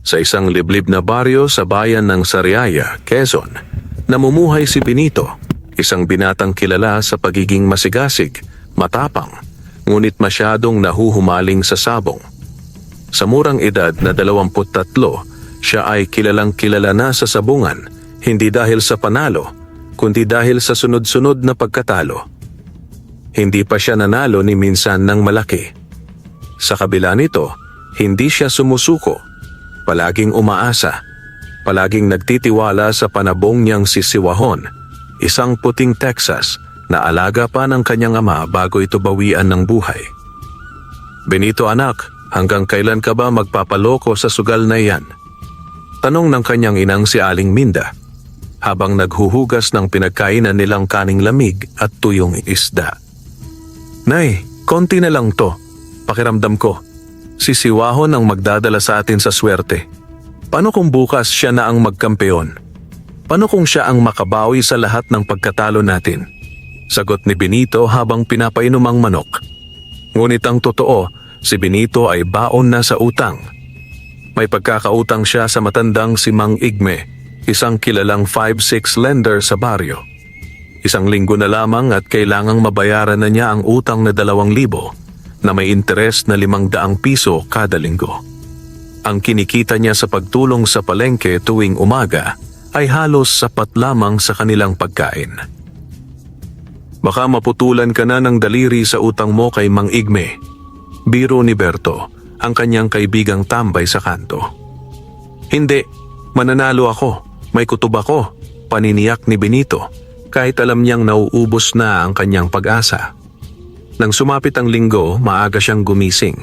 Sa isang liblib na baryo sa bayan ng Sariaya, Quezon, namumuhay si Benito, isang binatang kilala sa pagiging masigasig, matapang, ngunit masyadong nahuhumaling sa sabong. Sa murang edad na 23, siya ay kilalang kilala na sa sabungan, hindi dahil sa panalo, kundi dahil sa sunod-sunod na pagkatalo. Hindi pa siya nanalo ni minsan ng malaki. Sa kabila nito, hindi siya sumusuko, palaging umaasa, palaging nagtitiwala sa panabong niyang si Siwahon, isang puting Texas na alaga pa ng kanyang ama bago ito bawian ng buhay. Benito anak, hanggang kailan ka ba magpapaloko sa sugal na iyan? Tanong ng kanyang inang si Aling Minda, habang naghuhugas ng pinagkainan nilang kaning lamig at tuyong isda. Nay, konti na lang to. Pakiramdam ko, si Siwahon ang magdadala sa atin sa swerte. Paano kung bukas siya na ang magkampeon? Paano kung siya ang makabawi sa lahat ng pagkatalo natin? Sagot ni Benito habang pinapainom ang manok. Ngunit ang totoo, si Benito ay baon na sa utang. May pagkakautang siya sa matandang si Mang Igme, isang kilalang 5-6 lender sa baryo. Isang linggo na lamang at kailangang mabayaran na niya ang utang na 2,000 na may interes na 500 piso kada linggo. Ang kinikita niya sa pagtulong sa palengke tuwing umaga ay halos sapat lamang sa kanilang pagkain. Baka maputulan ka na ng daliri sa utang mo kay Mang Igme. Biro ni Berto, ang kanyang kaibigang tambay sa kanto. Hindi, mananalo ako, may kutob ako, paniniyak ni Benito, kahit alam niyang nauubos na ang kanyang pag-asa. Nang sumapit ang linggo, maaga siyang gumising.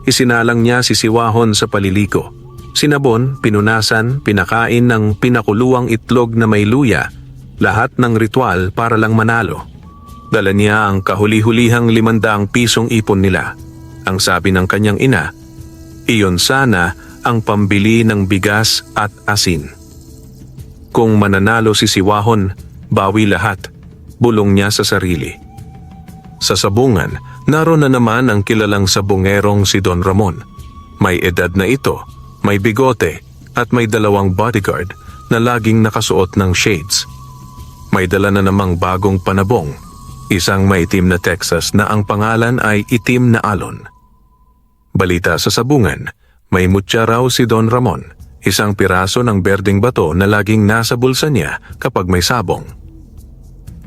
Isinalang niya si Siwahon sa paliligo. Sinabon, pinunasan, pinakain ng pinakuluang itlog na may luya, lahat ng ritual para lang manalo. Dala niya ang kahuli-hulihang 500 pisong ipon nila. Ang sabi ng kanyang ina, iyon sana ang pambili ng bigas at asin. Kung mananalo si Siwahon, bawi lahat, bulong niya sa sarili. Sa sabungan, naroon na naman ang kilalang sabungerong si Don Ramon. May edad na ito, may bigote at may 2 bodyguard na laging nakasuot ng shades. May dala na namang bagong panabong, isang maitim na Texas na ang pangalan ay Itim na Alon. Balita sa sabungan, may mutya raw si Don Ramon, isang piraso ng berdeng bato na laging nasa bulsa niya kapag may sabong.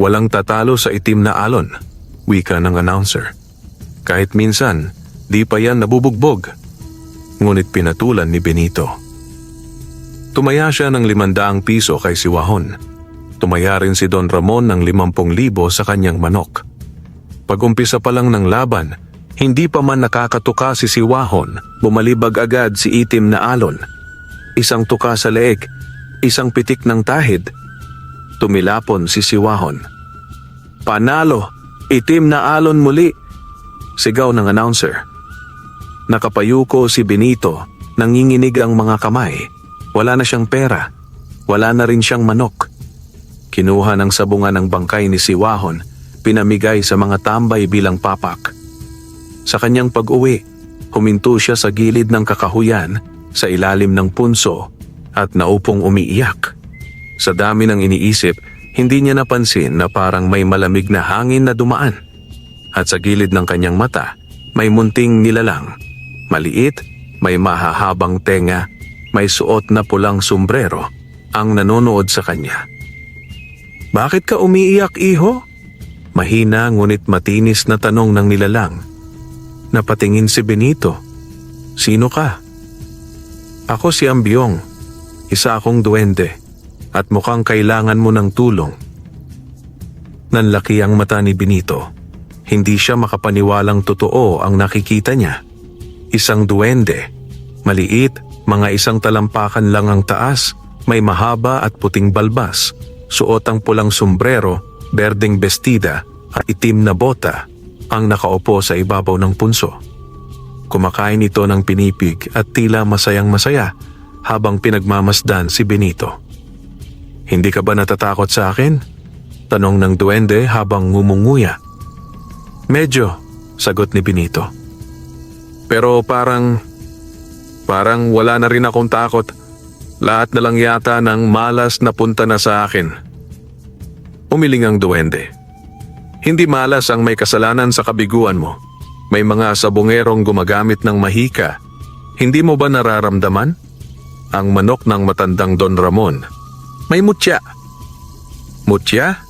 Walang tatalo sa Itim na Alon, wika ng announcer. Kahit minsan, di pa yan nabubugbog. Ngunit pinatulan ni Benito. Tumaya siya ng 500 piso kay Siwahon. Tumaya rin si Don Ramon ng 50,000 sa kanyang manok. Pag-umpisa pa lang ng laban, hindi pa man nakakatuka si Siwahon, bumalibag agad si Itim na Alon. Isang tuka sa leeg, isang pitik ng tahid. Tumilapon si Siwahon. Panalo! Itim na Alon muli! Sigaw ng announcer. Nakapayuko si Benito, nanginginig ang mga kamay. Wala na siyang pera. Wala na rin siyang manok. Kinuha ng sabungan ng bangkay ni Siwahon, pinamigay sa mga tambay bilang papak. Sa kanyang pag-uwi, huminto siya sa gilid ng kakahuyan, sa ilalim ng punso, at naupong umiiyak. Sa dami ng iniisip, hindi niya napansin na parang may malamig na hangin na dumaan. At sa gilid ng kanyang mata, may munting nilalang. Maliit, may mahahabang tenga, may suot na pulang sombrero, ang nanonood sa kanya. Bakit ka umiiyak, iho? Mahina ngunit matinis na tanong ng nilalang. Napatingin si Benito. Sino ka? Ako si Ambyong. Isa akong duwende. At mukhang kailangan mo ng tulong. Nanlaki ang mata ni Benito. Hindi siya makapaniwalang totoo ang nakikita niya. Isang duwende. Maliit, mga isang talampakan lang ang taas, may mahaba at puting balbas. Suot ang pulang sombrero, berdeng bestida at itim na bota ang nakaupo sa ibabaw ng punso. Kumakain ito ng pinipig at tila masayang-masaya habang pinagmamasdan si Benito. Hindi ka ba natatakot sa akin? Tanong ng duwende habang ngumunguya. Medyo, sagot ni Benito. Pero parang Parang wala na rin akong takot. Lahat na lang yata ng malas na punta na sa akin. Umiling ang duwende. Hindi malas ang may kasalanan sa kabiguan mo. May mga sabongerong gumagamit ng mahika. Hindi mo ba nararamdaman? Ang manok ng matandang Don Ramon. May mutya. Mutya?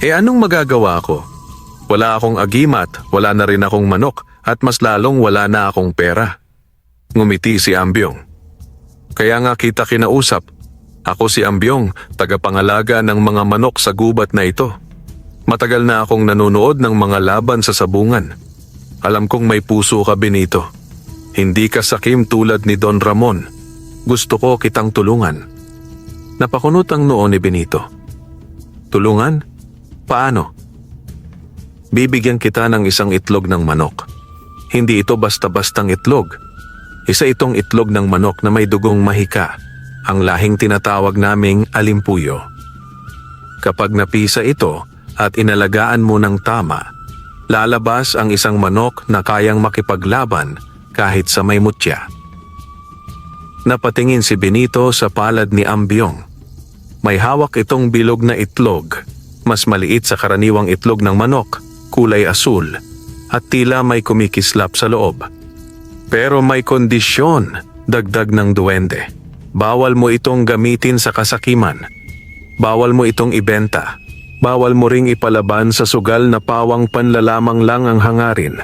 Anong magagawa ko? Wala akong agimat, wala na rin akong manok, at mas lalong wala na akong pera. Ngumiti si Ambyong. Kaya nga kita kinausap. Ako si Ambyong, tagapangalaga ng mga manok sa gubat na ito. Matagal na akong nanonood ng mga laban sa sabungan. Alam kong may puso ka, Benito. Hindi ka sakim tulad ni Don Ramon. Gusto ko kitang tulungan. Napakunot ang noo ni Benito. Tulungan? Paano? Bibigyan kita ng isang itlog ng manok. Hindi ito basta-bastang itlog. Isa itong itlog ng manok na may dugong mahika, ang lahing tinatawag naming alimpuyo. Kapag napisa ito at inalagaan mo ng tama, lalabas ang isang manok na kayang makipaglaban kahit sa may mutya. Napatingin si Benito sa palad ni Ambyong. May hawak itong bilog na itlog, mas maliit sa karaniwang itlog ng manok, kulay asul, at tila may kumikislap sa loob. Pero may kondisyon, dagdag ng duwende. Bawal mo itong gamitin sa kasakiman. Bawal mo itong ibenta. Bawal mo ring ipalaban sa sugal na pawang panlalamang lang ang hangarin.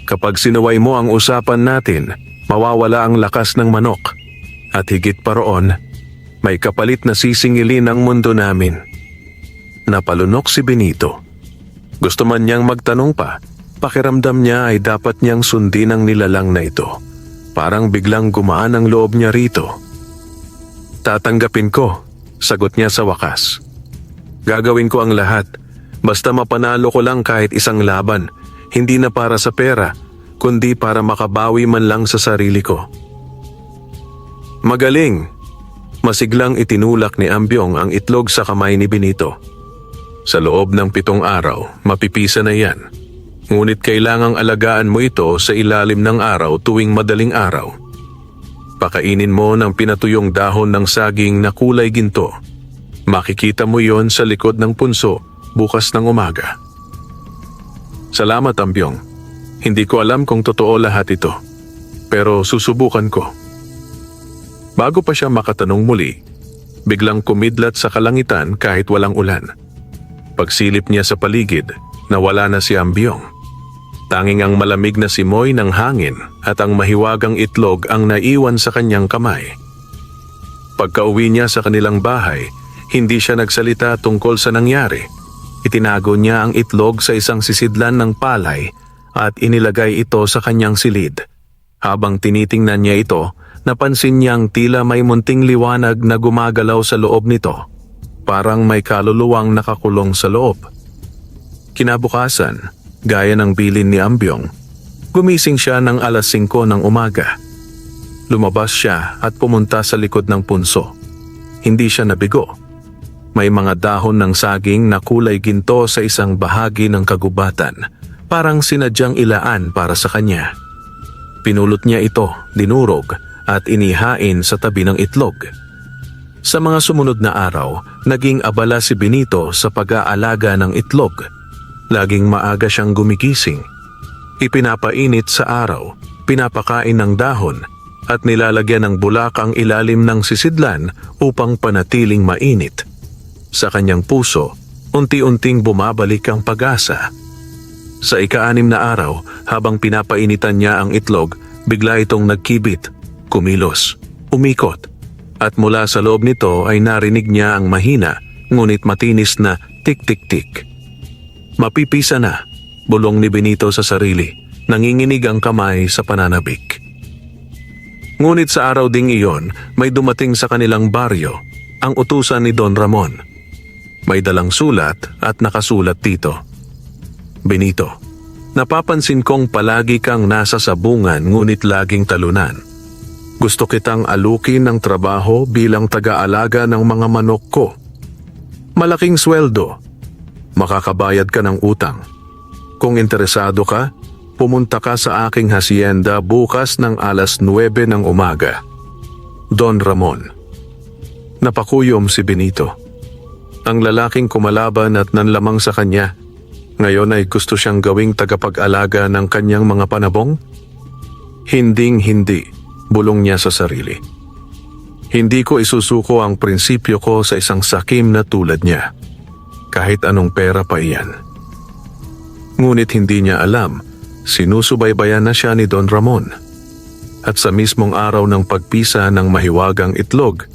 Kapag sinuway mo ang usapan natin, mawawala ang lakas ng manok. At higit pa roon, may kapalit na sisingilin ang mundo namin. Napalunok si Benito. Gusto man niyang magtanong pa, pakiramdam niya ay dapat niyang sundin ang nilalang na ito. Parang biglang gumaan ang loob niya rito. Tatanggapin ko, sagot niya sa wakas. Gagawin ko ang lahat, basta mapanalo ko lang kahit isang laban, hindi na para sa pera, kundi para makabawi man lang sa sarili ko. Magaling! Masiglang itinulak ni Ambyong ang itlog sa kamay ni Benito. Sa loob ng 7 araw, mapipisa na yan. Ngunit kailangang alagaan mo ito sa ilalim ng araw tuwing madaling araw. Pakainin mo ng pinatuyong dahon ng saging na kulay ginto. Makikita mo yon sa likod ng punso bukas ng umaga. Salamat, Ambyong. Hindi ko alam kung totoo lahat ito, pero susubukan ko. Bago pa siya makatanong muli, biglang kumidlat sa kalangitan kahit walang ulan. Pagsilip niya sa paligid, nawala na si Ambyong. Tanging ang malamig na simoy ng hangin at ang mahiwagang itlog ang naiwan sa kanyang kamay. Pagkauwi niya sa kanilang bahay, hindi siya nagsalita tungkol sa nangyari. Itinago niya ang itlog sa isang sisidlan ng palay at inilagay ito sa kanyang silid. Habang tinitingnan niya ito, napansin niyang tila may munting liwanag na gumagalaw sa loob nito. Parang may kaluluwang nakakulong sa loob. Kinabukasan, gaya ng bilin ni Ambyong, gumising siya ng 5:00 ng umaga. Lumabas siya at pumunta sa likod ng punso. Hindi siya nabigo. May mga dahon ng saging na kulay ginto sa isang bahagi ng kagubatan, parang sinadyang ilaan para sa kanya. Pinulot niya ito, dinurog, at inihain sa tabi ng itlog. Sa mga sumunod na araw, naging abala si Benito sa pag-aalaga ng itlog. Laging maaga siyang gumigising. Ipinapainit sa araw, pinapakain ng dahon, at nilalagyan ng bulak ang ilalim ng sisidlan upang panatiling mainit. Sa kanyang puso, unti-unting bumabalik ang pag-asa. Sa ika-6 na araw, habang pinapainitan niya ang itlog, bigla itong nagkibit, kumilos, umikot, at mula sa loob nito ay narinig niya ang mahina, ngunit matinis na tik-tik-tik. Mapipisa na, bulong ni Benito sa sarili, nanginginig ang kamay sa pananabik. Ngunit sa araw ding iyon, may dumating sa kanilang baryo, ang utusan ni Don Ramon. May dalang sulat at nakasulat dito. Benito, napapansin kong palagi kang nasa sabungan ngunit laging talunan. Gusto kitang alukin ng trabaho bilang taga-alaga ng mga manok ko. Malaking sweldo. Makakabayad ka ng utang. Kung interesado ka, pumunta ka sa aking hacienda bukas ng alas 9 ng umaga. Don Ramon. Napakuyom si Benito. Ang lalaking kumalaban at nanlamang sa kanya, ngayon ay gusto siyang gawing tagapag-alaga ng kanyang mga panabong? Hinding-hindi, bulong niya sa sarili. Hindi ko isusuko ang prinsipyo ko sa isang sakim na tulad niya, kahit anong pera pa iyan. Ngunit hindi niya alam, sinusubaybayan na siya ni Don Ramon. At sa mismong araw ng pagpisa ng mahiwagang itlog,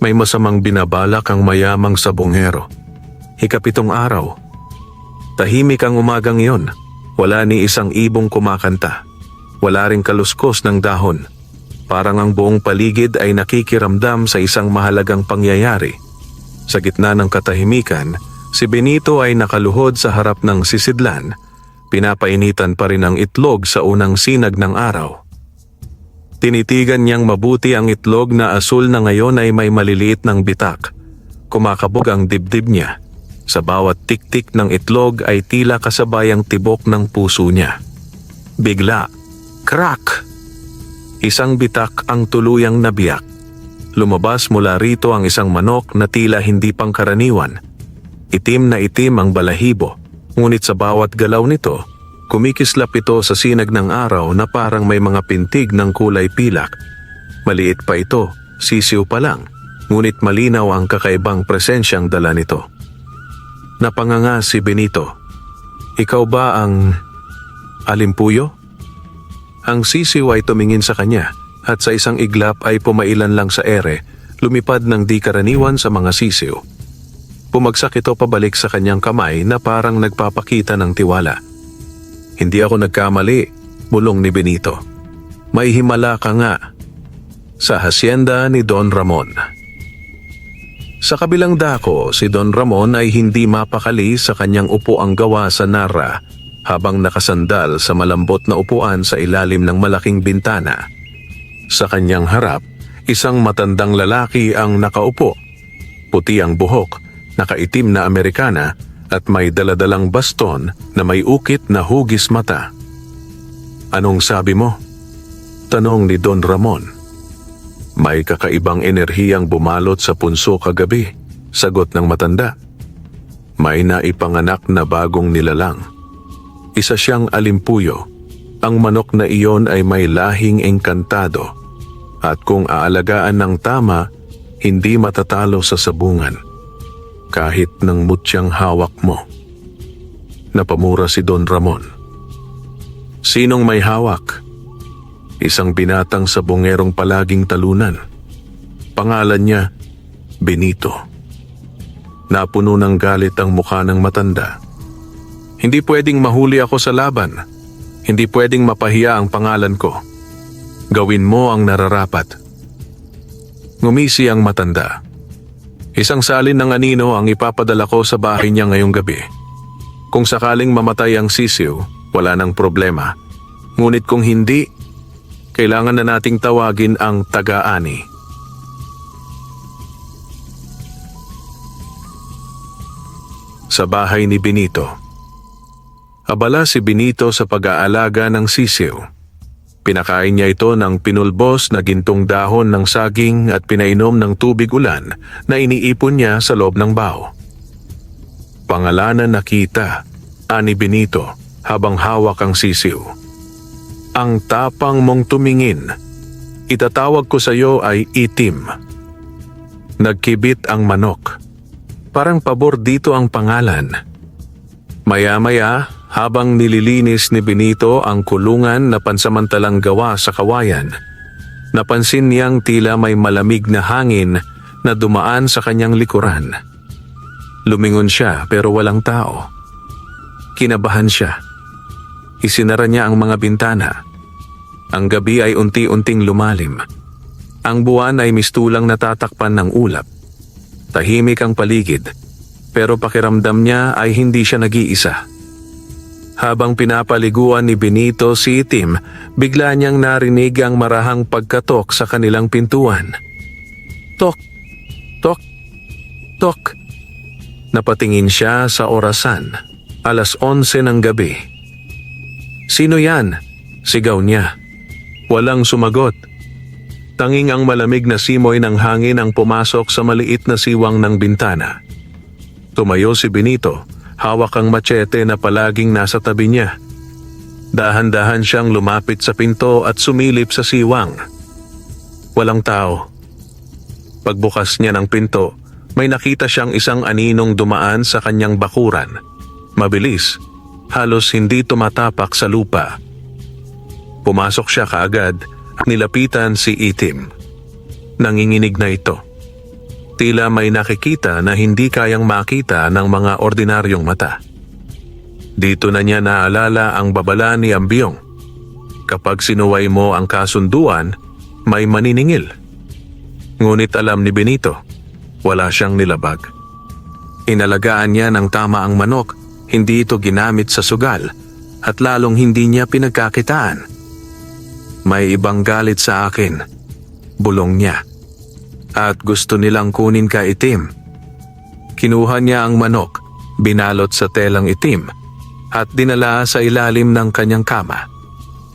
may masamang binabalak ang mayamang sabongero. Ikapitong araw. Tahimik ang umagang iyon. Wala ni isang ibong kumakanta. Wala ring kaluskos ng dahon. Parang ang buong paligid ay nakikiramdam sa isang mahalagang pangyayari. Sa gitna ng katahimikan, si Benito ay nakaluhod sa harap ng sisidlan. Pinapainitan pa rin ang itlog sa unang sinag ng araw. Tinitigan niyang mabuti ang itlog na asul na ngayon ay may maliliit ng bitak. Kumakabog ang dibdib niya. Sa bawat tik-tik ng itlog ay tila kasabayang tibok ng puso niya. Bigla, crack! Isang bitak ang tuluyang nabiyak. Lumabas mula rito ang isang manok na tila hindi pangkaraniwan. Itim na itim ang balahibo, ngunit sa bawat galaw nito, kumikislap ito sa sinag ng araw na parang may mga pintig ng kulay pilak. Maliit pa ito, sisiw pa lang, ngunit malinaw ang kakaibang presensyang dala nito. Napanganga si Benito. Ikaw ba ang alimpuyo? Ang sisiw ay tumingin sa kanya at sa isang iglap ay pumailan lang sa ere, lumipad ng di karaniwan sa mga sisiw. Pumagsak ito pabalik sa kanyang kamay na parang nagpapakita ng tiwala. Hindi ako nagkamali, bulong ni Benito. May himala ka nga. Sa hacienda ni Don Ramon. Sa kabilang dako, si Don Ramon ay hindi mapakali sa kanyang upuang gawa sa nara habang nakasandal sa malambot na upuan sa ilalim ng malaking bintana. Sa kanyang harap, isang matandang lalaki ang nakaupo. Puti ang buhok, nakaitim na Amerikana at may daladalang baston na may ukit na hugis mata. Anong sabi mo? Tanong ni Don Ramon. May kakaibang enerhiyang bumalot sa punso kagabi, sagot ng matanda. May naipanganak na bagong nilalang. Isa siyang alimpuyo. Ang manok na iyon ay may lahing engkantado. At kung aalagaan ng tama, hindi matatalo sa sabungan. Kahit ng mutyang hawak mo. Napamura si Don Ramon. Sinong may hawak? Isang binatang sabongerong palaging talunan. Pangalan niya, Benito. Napuno ng galit ang mukha ng matanda. Hindi pwedeng mahuli ako sa laban. Hindi pwedeng mapahiya ang pangalan ko. Gawin mo ang nararapat. Ngumisi ang matanda. Isang salin ng anino ang ipapadala ko sa bahay niya ngayong gabi. Kung sakaling mamatay ang sisiw, wala nang problema. Ngunit kung hindi, kailangan na nating tawagin ang taga-ani. Sa bahay ni Benito. Abala si Benito sa pag-aalaga ng sisiw. Pinakain niya ito ng pinulbos na gintong dahon ng saging at pinainom ng tubig ulan na iniipon niya sa loob ng bao. Pangalanan nakita, ani Benito, habang hawak ang sisiw. Ang tapang mong tumingin. Itatawag ko sa iyo ay Itim. Nagkibit ang manok. Parang pabor dito ang pangalan. Maya-maya, habang nililinis ni Benito ang kulungan na pansamantalang gawa sa kawayan, napansin niyang tila may malamig na hangin na dumaan sa kanyang likuran. Lumingon siya pero walang tao. Kinabahan siya. Isinara niya ang mga bintana. Ang gabi ay unti-unting lumalim. Ang buwan ay mistulang natatakpan ng ulap. Tahimik ang paligid, pero pakiramdam niya ay hindi siya nag-iisa. Habang pinapaliguan ni Benito si Itim, bigla niyang narinig ang marahang pagkatok sa kanilang pintuan. Tok! Tok! Tok! Napatingin siya sa orasan. 11:00 ng gabi. "Sino yan?" sigaw niya. Walang sumagot. Tanging ang malamig na simoy ng hangin ang pumasok sa maliit na siwang ng bintana. Tumayo si Benito, hawak ang machete na palaging nasa tabi niya. Dahan-dahan siyang lumapit sa pinto at sumilip sa siwang. Walang tao. Pagbukas niya ng pinto, may nakita siyang isang aninong dumaan sa kanyang bakuran. Mabilis, halos hindi tumatapak sa lupa. Pumasok siya kaagad at nilapitan si Itim. Nanginginig na ito. Tila may nakikita na hindi kayang makita ng mga ordinaryong mata. Dito na niya naalala ang babala ni Ambyong. Kapag sinuway mo ang kasunduan, may maniningil. Ngunit alam ni Benito, wala siyang nilabag. Inalagaan niya ng tama ang manok, hindi ito ginamit sa sugal, at lalong hindi niya pinagkakitaan. May ibang galit sa akin, bulong niya. At gusto nilang kunin ka, Itim. Kinuha niya ang manok, binalot sa telang itim, at dinala sa ilalim ng kanyang kama.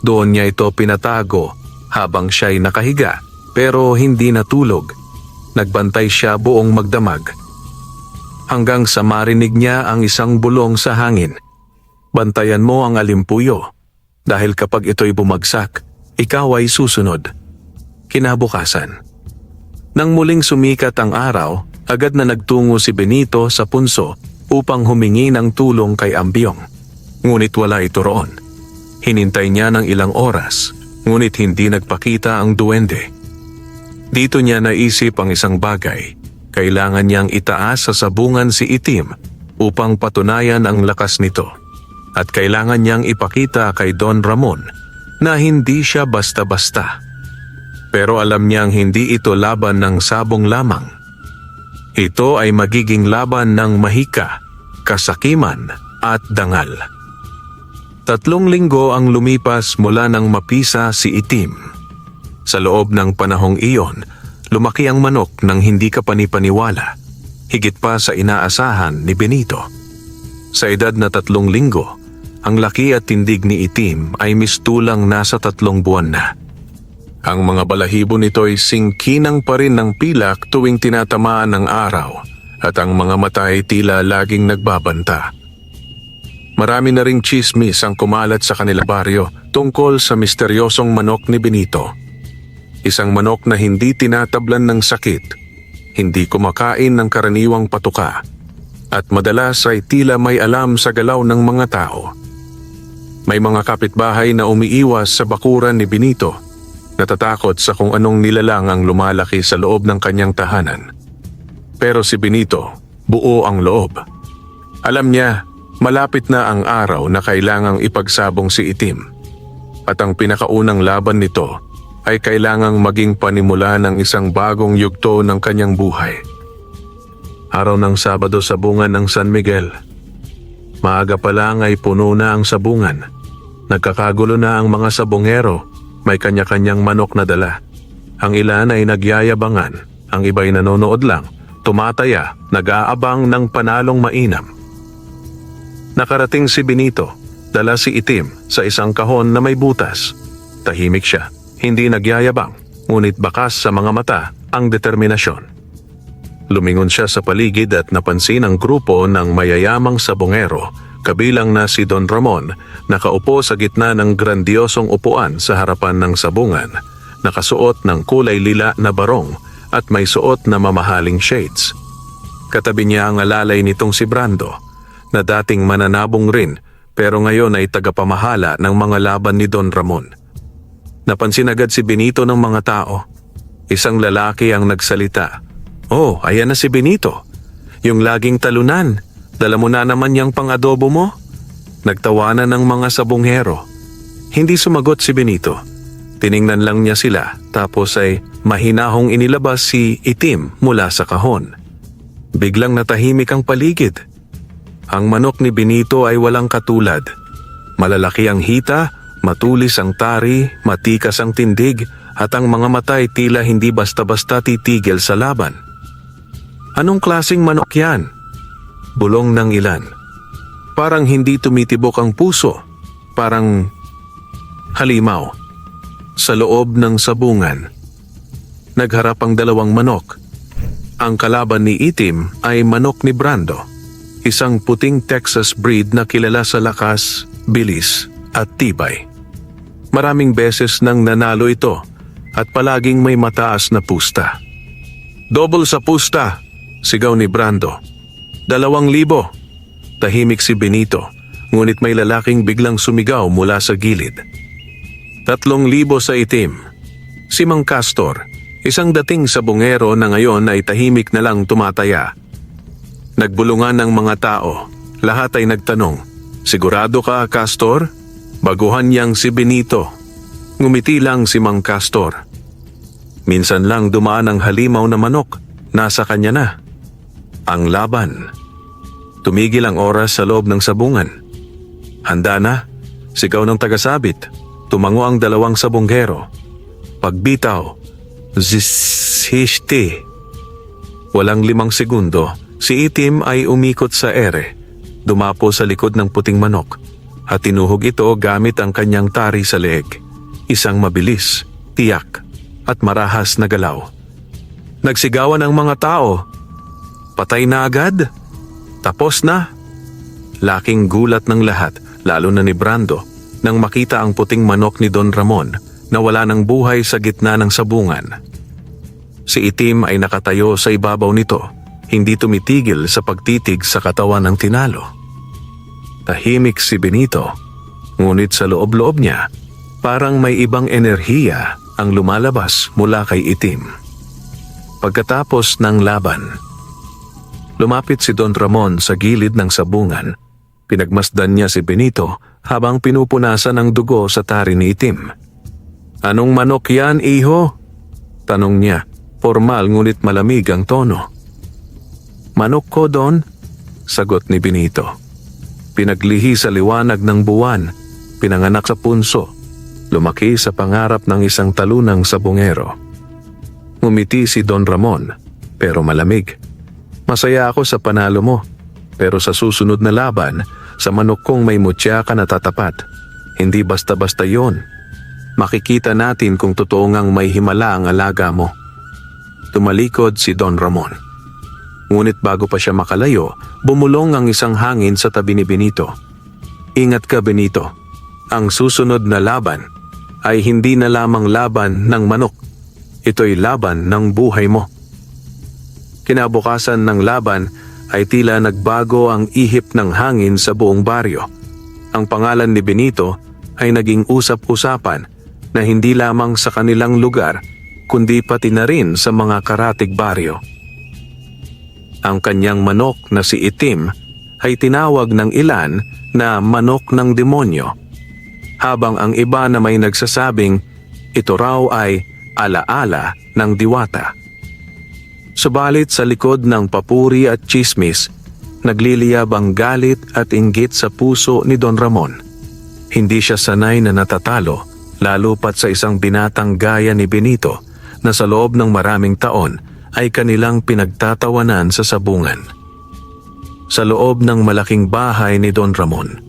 Doon niya ito pinatago habang siya'y nakahiga, pero hindi natulog. Nagbantay siya buong magdamag. Hanggang sa marinig niya ang isang bulong sa hangin. Bantayan mo ang alimpuyo, dahil kapag ito'y bumagsak, ikaw ay susunod. Kinabukasan. Nang muling sumikat ang araw, agad na nagtungo si Benito sa punso upang humingi ng tulong kay Ambyong. Ngunit wala ito roon. Hinintay niya ng ilang oras, ngunit hindi nagpakita ang duwende. Dito niya naisip ang isang bagay. Kailangan niyang itaas sa sabungan si Itim upang patunayan ang lakas nito. At kailangan niyang ipakita kay Don Ramon na hindi siya basta-basta. Pero alam niyang hindi ito laban ng sabong lamang. Ito ay magiging laban ng mahika, kasakiman at dangal. 3 linggo ang lumipas mula nang mapisa si Itim. Sa loob ng panahong iyon, lumaki ang manok nang hindi ka panipaniwala, higit pa sa inaasahan ni Benito. Sa edad na 3 linggo, ang laki at tindig ni Itim ay mistulang nasa 3 buwan na. Ang mga balahibo nito ay singkinang pa rin ng pilak tuwing tinatamaan ng araw at ang mga mata ay tila laging nagbabanta. Marami na ring chismis ang kumalat sa kanila baryo tungkol sa misteryosong manok ni Benito. Isang manok na hindi tinatablan ng sakit, hindi kumakain ng karaniwang patuka, at madalas ay tila may alam sa galaw ng mga tao. May mga kapitbahay na umiiwas sa bakuran ni Benito, natatakot sa kung anong nilalang ang lumalaki sa loob ng kanyang tahanan. Pero si Benito, buo ang loob. Alam niya, malapit na ang araw na kailangang ipagsabong si Itim. At ang pinakaunang laban nito ay kailangang maging panimula ng isang bagong yugto ng kanyang buhay. Araw ng Sabado sa bungan ng San Miguel. Maaga pa lang ay puno na ang sabungan. Nagkakagulo na ang mga sabongero, may kanya-kanyang manok na dala. Ang ilan ay nagyayabangan, ang iba'y nanonood lang, tumataya, nag-aabang ng panalong mainam. Nakarating si Benito, dala si Itim sa isang kahon na may butas. Tahimik siya, hindi nagyayabang, ngunit bakas sa mga mata ang determinasyon. Lumingon siya sa paligid at napansin ang grupo ng mayayamang sabongero, kabilang na si Don Ramon, nakaupo sa gitna ng grandiosong upuan sa harapan ng sabungan, nakasuot ng kulay lila na barong at may suot na mamahaling shades. Katabi niya ang alalay nitong si Brando, na dating mananabong rin pero ngayon ay tagapamahala ng mga laban ni Don Ramon. Napansin agad si Benito ng mga tao. Isang lalaki ang nagsalita. "Oh, ayan na si Benito. Yung laging talunan. Dala mo na naman yung pang-adobo mo?" Nagtawanan ng mga sabonghero. Hindi sumagot si Benito. Tiningnan lang niya sila tapos ay mahinahong inilabas si Itim mula sa kahon. Biglang natahimik ang paligid. Ang manok ni Benito ay walang katulad. Malalaki ang hita, matulis ang tari, matikas ang tindig, at ang mga mata ay tila hindi basta-basta titigil sa laban. "Anong klaseng manok yan?" bulong ng ilan. "Parang hindi tumitibok ang puso. Parang Halimaw. Sa loob ng sabungan, nagharap ang dalawang manok. Ang kalaban ni Itim ay manok ni Brando, isang puting Texas breed na kilala sa lakas, bilis at tibay. Maraming beses nang nanalo ito at palaging may mataas na pusta. "Double sa pusta!" sigaw ni Brando. 2,000. Tahimik si Benito, ngunit may lalaking biglang sumigaw mula sa gilid. 3,000 sa Itim. Si Mang Castor, isang dating sabungero na ngayon ay tahimik na lang tumataya. Nagbulungan ng mga tao. Lahat ay nagtanong, "Sigurado ka, Castor?" Baguhan niyang si Benito. Ngumiti lang si Mang Castor. Minsan lang dumaan ang halimaw na manok. Nasa kanya na. Ang laban. Tumigil ang oras sa loob ng sabungan. "Handa na?" sigaw ng tagasabit. Tumango ang dalawang sabunggero. Pagbitaw, "Zishti." Walang 5 segundo, si Itim ay umikot sa ere, dumapo sa likod ng puting manok, at tinuhog ito gamit ang kanyang tari sa leeg. Isang mabilis, tiyak, at marahas na galaw. Nagsigawan ang mga tao. "Patay na agad? Tapos na?" Laking gulat ng lahat, lalo na ni Brando, nang makita ang puting manok ni Don Ramon na wala ng buhay sa gitna ng sabungan. Si Itim ay nakatayo sa ibabaw nito, hindi tumitigil sa pagtitig sa katawan ng tinalo. Tahimik si Benito, ngunit sa loob-loob niya, parang may ibang enerhiya ang lumalabas mula kay Itim. Pagkatapos ng laban, lumapit si Don Ramon sa gilid ng sabungan. Pinagmasdan niya si Benito habang pinupunasan ang dugo sa tari ni Itim. "Anong manok yan, iho?" tanong niya, formal ngunit malamig ang tono. "Manok ko, Don," sagot ni Benito. Pinaglihi sa liwanag ng buwan, pinanganak sa punso, lumaki sa pangarap ng isang talunang sabungero. Ngumiti si Don Ramon, pero malamig. "Masaya ako sa panalo mo, pero sa susunod na laban, sa manok kong may mutya ka na tatapat. Hindi basta-basta yon. Makikita natin kung totoo ngang may himala ang alaga mo." Tumalikod si Don Ramon. Ngunit bago pa siya makalayo, bumulong ang isang hangin sa tabi ni Benito. "Ingat ka, Benito. Ang susunod na laban ay hindi na lamang laban ng manok. Ito'y laban ng buhay mo." Kinabukasan ng laban ay tila nagbago ang ihip ng hangin sa buong baryo. Ang pangalan ni Benito ay naging usap-usapan na hindi lamang sa kanilang lugar, kundi pati na rin sa mga karatig baryo. Ang kanyang manok na si Itim ay tinawag ng ilan na manok ng demonyo, habang ang iba na may nagsasabing ito raw ay alaala ng diwata. Subalit sa likod ng papuri at tsismis, nagliliyab ang galit at inggit sa puso ni Don Ramon. Hindi siya sanay na natatalo, lalo pat sa isang binatang gaya ni Benito na sa loob ng maraming taon ay kanilang pinagtatawanan sa sabungan. Sa loob ng malaking bahay ni Don Ramon.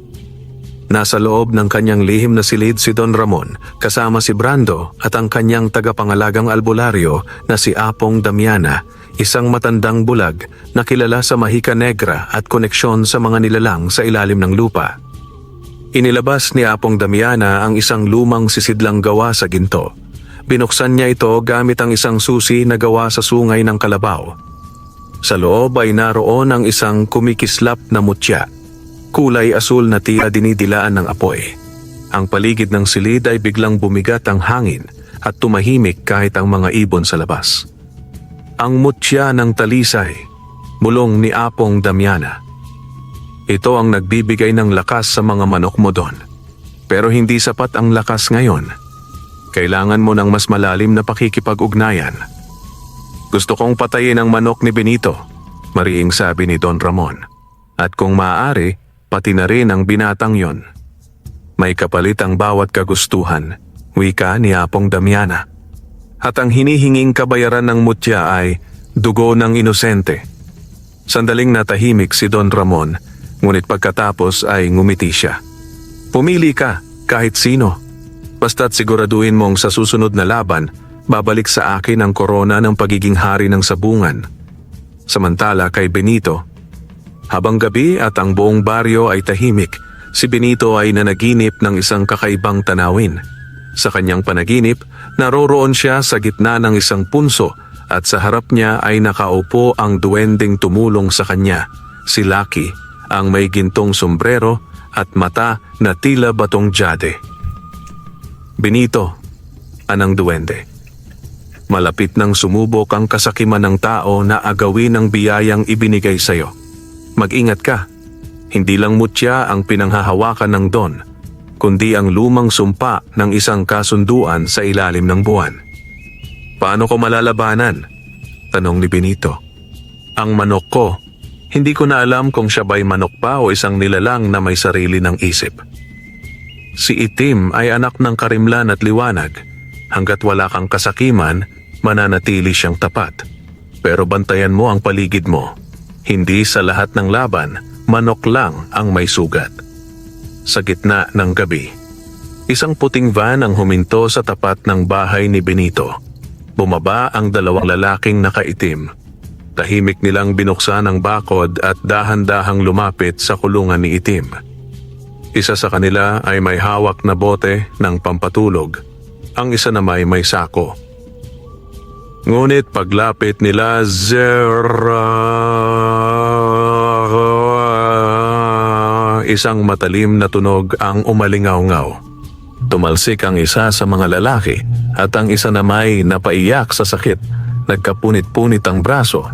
Nasa loob ng kanyang lihim na silid si Don Ramon kasama si Brando at ang kanyang tagapangalagang albularyo na si Apong Damiana, isang matandang bulag na kilala sa mahika negra at koneksyon sa mga nilalang sa ilalim ng lupa. Inilabas ni Apong Damiana ang isang lumang sisidlang gawa sa ginto. Binuksan niya ito gamit ang isang susi na gawa sa sungay ng kalabaw. Sa loob ay naroon ang isang kumikislap na mutya. Kulay asul na tila dinidilaan ng apoy. Ang paligid ng silid ay biglang bumigat ang hangin at tumahimik kahit ang mga ibon sa labas. Ang mutya ng talisay, bulong ni Apong Damiana. Ito ang nagbibigay ng lakas sa mga manok mo doon. Pero hindi sapat ang lakas ngayon. Kailangan mo ng mas malalim na pakikipag-ugnayan. Gusto kong patayin ang manok ni Benito, mariing sabi ni Don Ramon. At kung maaari, pati na rin ang binatang yon. May kapalit ang bawat kagustuhan, wika ni Apong Damiana. At ang hinihinging kabayaran ng mutya ay dugo ng inosente. Sandaling natahimik si Don Ramon, ngunit pagkatapos ay ngumiti siya. Pumili ka, kahit sino. Basta't siguraduhin mong sa susunod na laban, babalik sa akin ang korona ng pagiging hari ng sabungan. Samantala kay Benito, habang gabi at ang buong baryo ay tahimik, si Benito ay nanaginip ng isang kakaibang tanawin. Sa kanyang panaginip, naroroon siya sa gitna ng isang punso at sa harap niya ay nakaupo ang duwending tumulong sa kanya, si Lucky, ang may gintong sombrero at mata na tila batong jade. Benito, anang duwende. Malapit nang sumubok ang kasakiman ng tao na agawin ang biyayang ibinigay sa'yo. Mag-ingat ka. Hindi lang mutya ang pinanghahawakan ng Don, kundi ang lumang sumpa ng isang kasunduan sa ilalim ng buwan. Paano ko malalabanan? Tanong ni Benito. Ang manok ko, hindi ko na alam kung siya ba'y manok pa o isang nilalang na may sarili ng isip. Si Itim ay anak ng karimlan at liwanag. Hanggat wala kang kasakiman, mananatili siyang tapat. Pero bantayan mo ang paligid mo. Hindi sa lahat ng laban, manok lang ang may sugat. Sa gitna ng gabi, isang puting van ang huminto sa tapat ng bahay ni Benito. Bumaba ang dalawang lalaking nakaitim. Tahimik nilang binuksan ang bakod at dahan-dahang lumapit sa kulungan ni Itim. Isa sa kanila ay may hawak na bote ng pampatulog. Ang isa naman may sako. Ngunit paglapit nila, isang matalim na tunog ang umalingaw-ngaw. Tumalsik ang isa sa mga lalaki at ang isa namay napaiyak sa sakit. Nagkapunit-punit ang braso,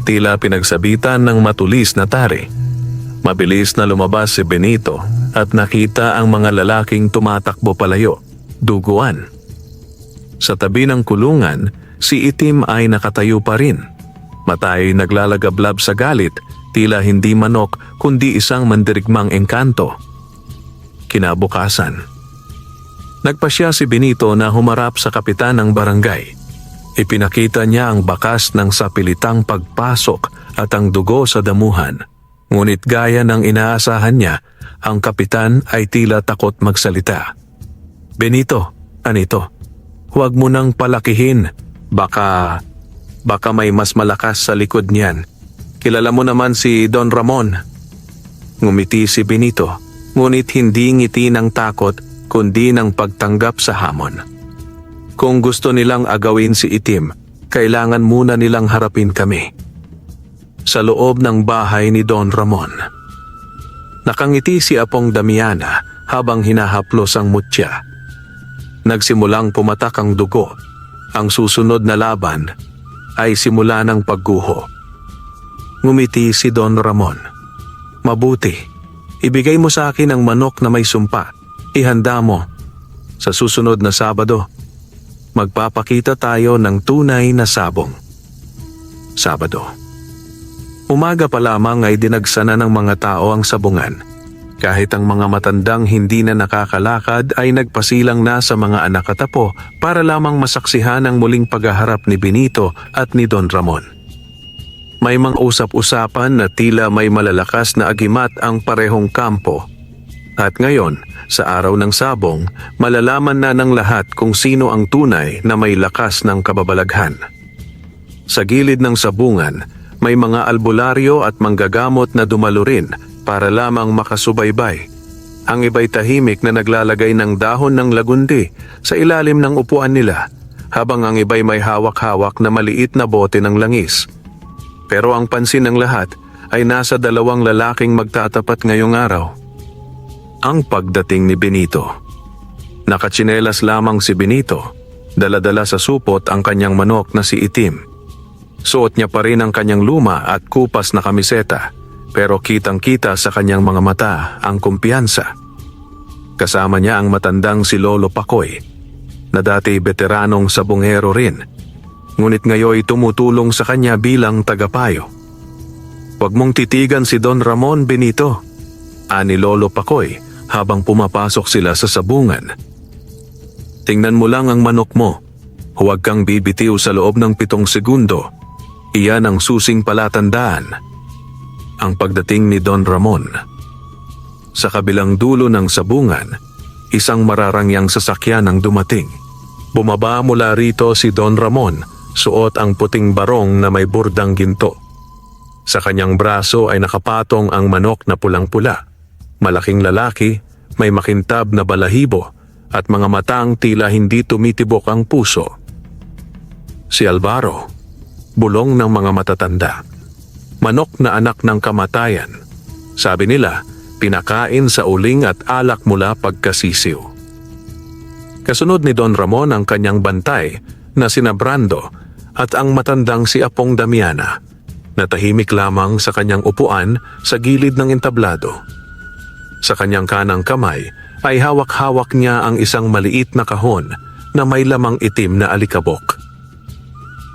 tila pinagsabitan ng matulis na tari. Mabilis na lumabas si Benito at nakita ang mga lalaking tumatakbo palayo, duguan. Sa tabi ng kulungan, si Itim ay nakatayo pa rin. Mata ay naglalagablab sa galit, tila hindi manok kundi isang mandirigmang engkanto. Kinabukasan, nagpasya si Benito na humarap sa kapitan ng barangay. Ipinakita niya ang bakas ng sapilitang pagpasok at ang dugo sa damuhan. Ngunit gaya ng inaasahan niya, ang kapitan ay tila takot magsalita. Benito, anito? Huwag mo nang palakihin. Baka may mas malakas sa likod niyan. Kilala mo naman si Don Ramon. Ngumiti si Benito, ngunit hindi ngiti ng takot kundi ng pagtanggap sa hamon. Kung gusto nilang agawin si Itim, kailangan muna nilang harapin kami. Sa loob ng bahay ni Don Ramon, nakangiti si Apong Damiana habang hinahaplos ang mutya. Nagsimulang pumatak ang dugo. Ang susunod na laban ay simula ng pagguho. Ngumiti si Don Ramon. Mabuti, ibigay mo sa akin ang manok na may sumpa. Ihanda mo. Sa susunod na Sabado, magpapakita tayo ng tunay na sabong. Sabado. Umaga pa lamang ay dinagsana ng mga tao ang sabungan. Kahit ang mga matandang hindi na nakakalakad ay nagpasilang na sa mga anak at apo para lamang masaksihan ang muling paghaharap ni Benito at ni Don Ramon. May mga usap-usapan na tila may malalakas na agimat ang parehong kampo. At ngayon, sa araw ng sabong, malalaman na ng lahat kung sino ang tunay na may lakas ng kababalaghan. Sa gilid ng sabungan, may mga albularyo at manggagamot na dumalo rin para lamang makasubaybay. Ang iba'y tahimik na naglalagay ng dahon ng lagundi sa ilalim ng upuan nila, habang ang iba'y may hawak-hawak na maliit na bote ng langis. Pero ang pansin ng lahat ay nasa dalawang lalaking magtatapat ngayong araw. Ang pagdating ni Benito. Nakatsinelas lamang si Benito, dala-dala sa supot ang kanyang manok na si Itim. Suot niya pa rin ang kanyang luma at kupas na kamiseta, pero kitang-kita sa kanyang mga mata ang kumpiyansa. Kasama niya ang matandang si Lolo Pakoy, na dati veteranong sabungero rin, ngunit ngayoy tumutulong sa kanya bilang tagapayo. Huwag mong titigan si Don Ramon, Benito, ani Lolo Pakoy habang pumapasok sila sa sabungan. Tingnan mo lang ang manok mo. Huwag kang bibitiw sa loob ng 7 segundo. Iyan ang susing palatandaan. Ang pagdating ni Don Ramon. Sa kabilang dulo ng sabungan, isang mararangyang sasakyan ang dumating. Bumaba mula rito si Don Ramon, suot ang puting barong na may burdang ginto. Sa kanyang braso ay nakapatong ang manok na pulang-pula. Malaking lalaki, may makintab na balahibo at mga matang tila hindi tumitibok ang puso. Si Alvaro, bulong ng mga matatanda. Manok na anak ng kamatayan. Sabi nila, pinakain sa uling at alak mula pagkasisiw. Kasunod ni Don Ramon ang kanyang bantay na sina Brando at ang matandang si Apong Damiana na tahimik lamang sa kanyang upuan sa gilid ng entablado. Sa kanyang kanang kamay ay hawak-hawak niya ang isang maliit na kahon na may lamang itim na alikabok.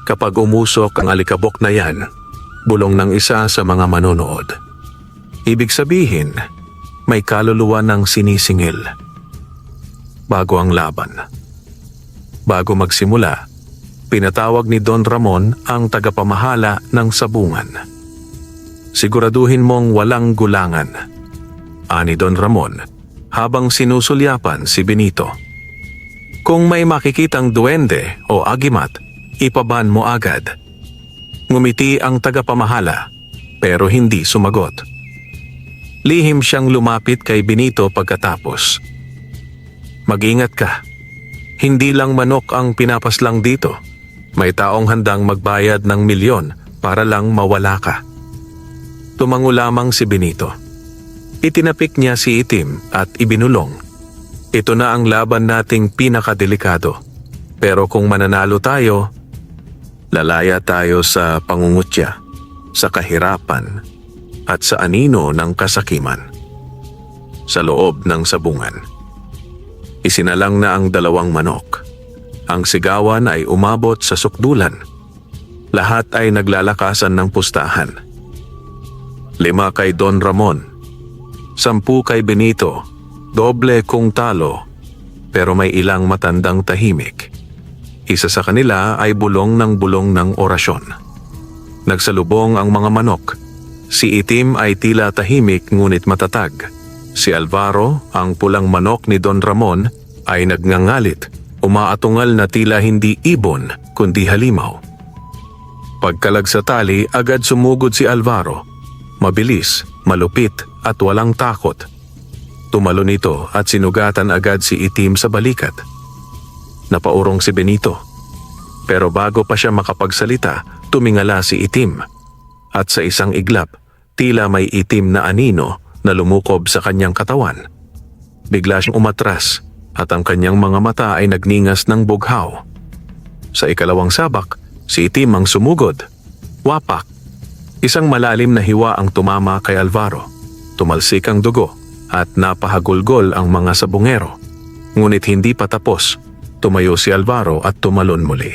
Kapag umusok ang alikabok na yan, bulong ng isa sa mga manonood. Ibig sabihin, may kaluluwa ng sinisingil. Bago ang laban. Bago magsimula, pinatawag ni Don Ramon ang tagapamahala ng sabungan. Siguraduhin mong walang gulangan, ani Don Ramon habang sinusulyapan si Benito. Kung may makikitang duwende o agimat, ipaban mo agad. Ngumiti ang tagapamahala pero hindi sumagot. Lihim siyang lumapit kay Benito pagkatapos. Mag-ingat ka. Hindi lang manok ang pinapaslang dito. May taong handang magbayad ng milyon para lang mawala ka. Tumango lamang si Benito. Itinapik niya si Itim at ibinulong. Ito na ang laban nating pinakadelikado. Pero kung mananalo tayo, lalaya tayo sa pangungutya, sa kahirapan, at sa anino ng kasakiman. Sa loob ng sabungan. Isinalang na ang 2 manok. Ang sigawan ay umabot sa sukdulan. Lahat ay naglalakasan ng pustahan. 5 kay Don Ramon, 10 kay Benito, doble kung talo, pero may ilang matandang tahimik. Isa sa kanila ay bulong ng orasyon. Nagsalubong ang mga manok. Si Itim ay tila tahimik ngunit matatag. Si Alvaro, ang pulang manok ni Don Ramon, ay nagngangalit, umaatungal na tila hindi ibon kundi halimaw. Pagkalag sa tali, agad sumugod si Alvaro. Mabilis, malupit at walang takot. Tumalon ito at sinugatan agad si Itim sa balikat. Napaurong si Benito. Pero bago pa siya makapagsalita, tumingala si Itim. At sa isang iglap, tila may itim na anino na lumukob sa kanyang katawan. Bigla siyang umatras at ang kanyang mga mata ay nagningas ng bughaw. Sa ikalawang sabak, si Itim ang sumugod. Wapak! Isang malalim na hiwa ang tumama kay Alvaro. Tumalsik ang dugo at napahagulgol ang mga sabungero. Ngunit hindi pa tapos, tumayo si Alvaro at tumalon muli.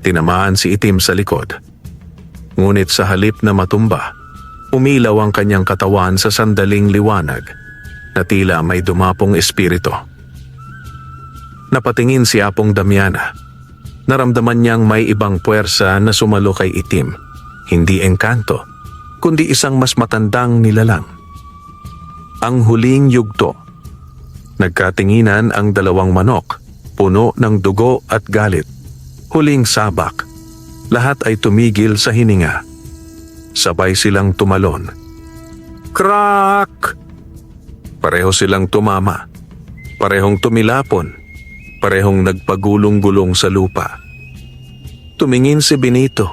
Tinamaan si Itim sa likod. Ngunit sa halip na matumba, umilaw ang kanyang katawan sa sandaling liwanag na tila may dumapong espiritu. Napatingin si Apong Damiana. Naramdaman niyang may ibang puwersa na sumalo kay Itim. Hindi engkanto, kundi isang mas matandang nilalang. Ang huling yugto. Nagkatinginan ang 2 manok, puno ng dugo at galit. Huling sabak. Lahat ay tumigil sa hininga. Sabay silang tumalon. Krak! Pareho silang tumama. Parehong tumilapon. Parehong nagpagulong-gulong sa lupa. Tumingin si Benito.